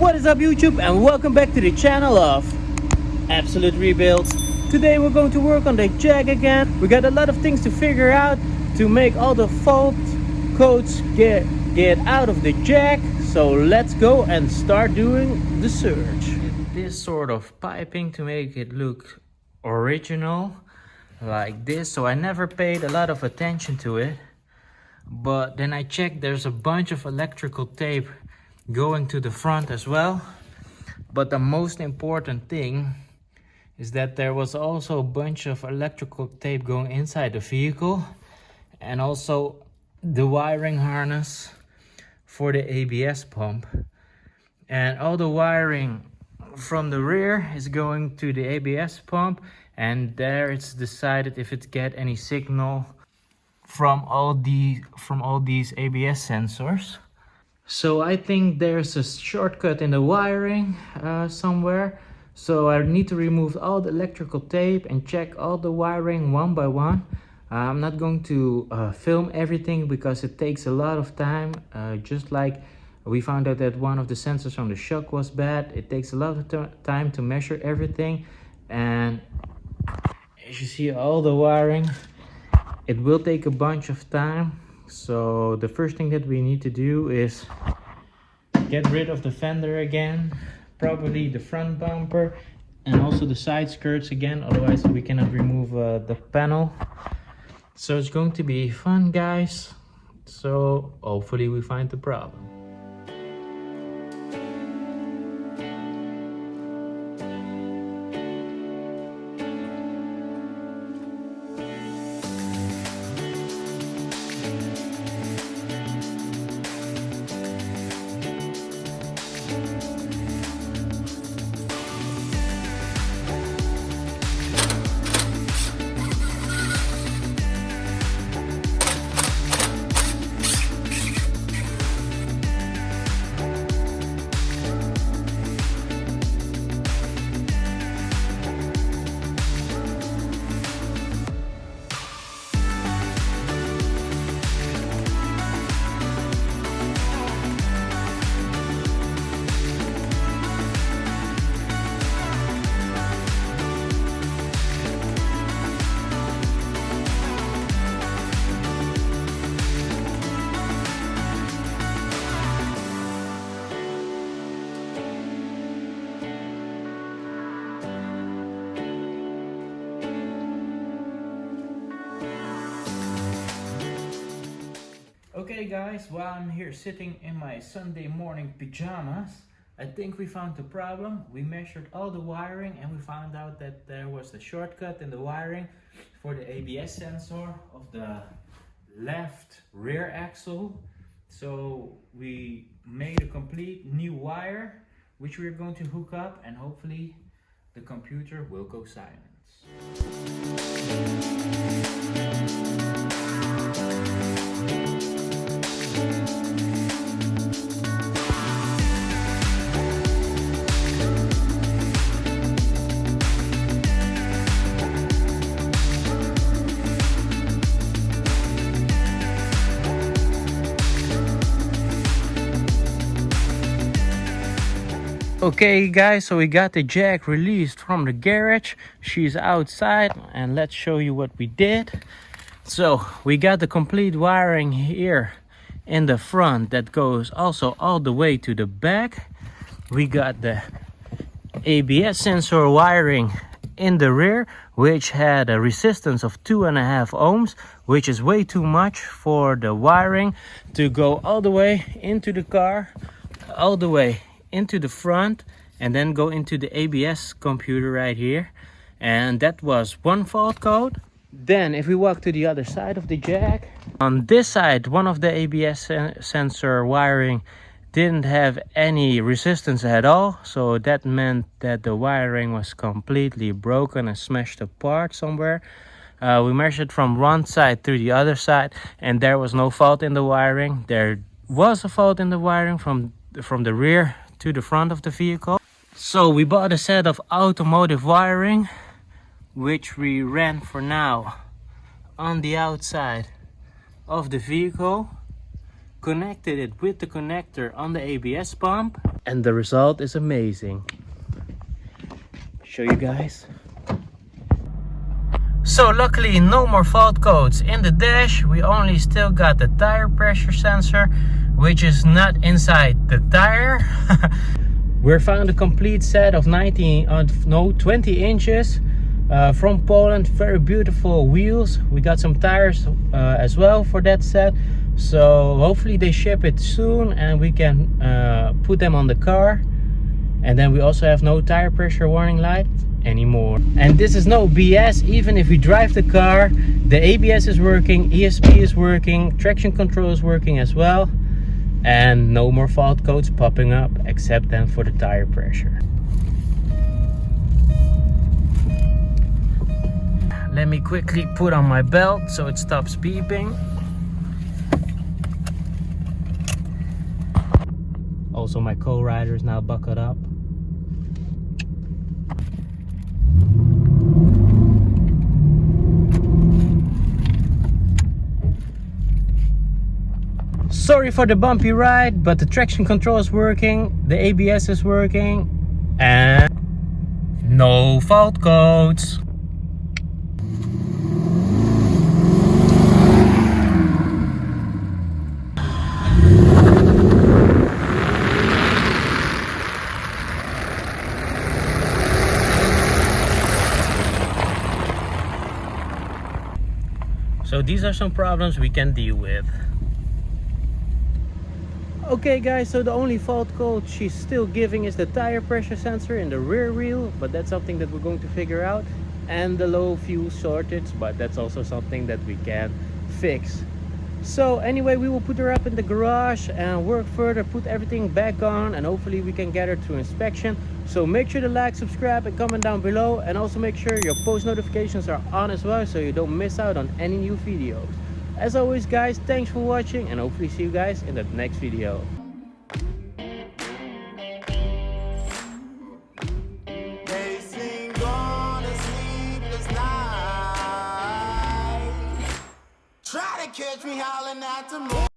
What is up YouTube, and welcome back to the channel of Absolute Rebuilds. Today we're going to work on the Jag again. We got a lot of things to figure out to make all the fault codes get out of the Jag. So let's go and start doing the search. This sort of piping to make it look original like this, so I never paid a lot of attention to it, but then I checked there's a bunch of electrical tape going to the front as well. But the most important thing is that there was also a bunch of electrical tape going inside the vehicle, and also the wiring harness for the ABS pump, and all the wiring from the rear is going to the ABS pump, and there it's decided if it get any signal from all these ABS sensors. So I think there's a shortcut in the wiring somewhere. So I need to remove all the electrical tape and check all the wiring one by one. I'm not going to film everything because it takes a lot of time. Just like we found out that one of the sensors on the shock was bad. It takes a lot of time to measure everything. And as you see, all the wiring, it will take a bunch of time. So the first thing that we need to do is get rid of the fender again, probably the front bumper and also the side skirts again, otherwise we cannot remove the panel. So it's going to be fun, guys. So hopefully we find the problem. Okay guys, while I'm here sitting in my Sunday morning pajamas, I think we found the problem. We measured all the wiring and we found out that there was a shortcut in the wiring for the ABS sensor of the left rear axle. So we made a complete new wire which we're going to hook up, and hopefully the computer will go silent. Okay guys, so we got the Jag released from the garage. She's outside, and let's show you what we did. So we got the complete wiring here in the front that goes also all the way to the back. We got the ABS sensor wiring in the rear, which had a resistance of 2.5 ohms, which is way too much for the wiring to go all the way into the car, all the way into the front, and then go into the ABS computer right here. And that was one fault code. Then if we walk to the other side of the Jag, on this side one of the ABS sensor wiring didn't have any resistance at all, so that meant that the wiring was completely broken and smashed apart somewhere. We measured from one side to the other side, and there was no fault in the wiring. There was a fault in the wiring from the rear to the front of the vehicle. So we bought a set of automotive wiring, which we ran for now on the outside of the vehicle. connected it with the connector on the ABS pump, and the result is amazing. Show you guys. So luckily no more fault codes in the dash. We only still got the tire pressure sensor, which is not inside the tire. We found a complete set of 20 inches from Poland. Very beautiful wheels. We got some tires as well for that set. So hopefully they ship it soon and we can put them on the car. And then we also have no tire pressure warning light anymore. And this is no BS. Even if we drive the car, the ABS is working, ESP is working, traction control is working as well, and no more fault codes popping up except then for the tire pressure. Let me quickly put on my belt so it stops beeping. Also my co-rider is now buckled up. Sorry for the bumpy ride, but the traction control is working, the ABS is working, and no fault codes. So these are some problems we can deal with. Okay guys, so the only fault code she's still giving is the tire pressure sensor in the rear wheel, but that's something that we're going to figure out, and the low fuel shortage, but that's also something that we can fix. So anyway, we will put her up in the garage and work further, put everything back on, and hopefully we can get her through inspection. So make sure to like, subscribe and comment down below, and also make sure your post notifications are on as well so you don't miss out on any new videos. As always guys, thanks for watching and hopefully see you guys in the next video. Try to catch me howling at the moon.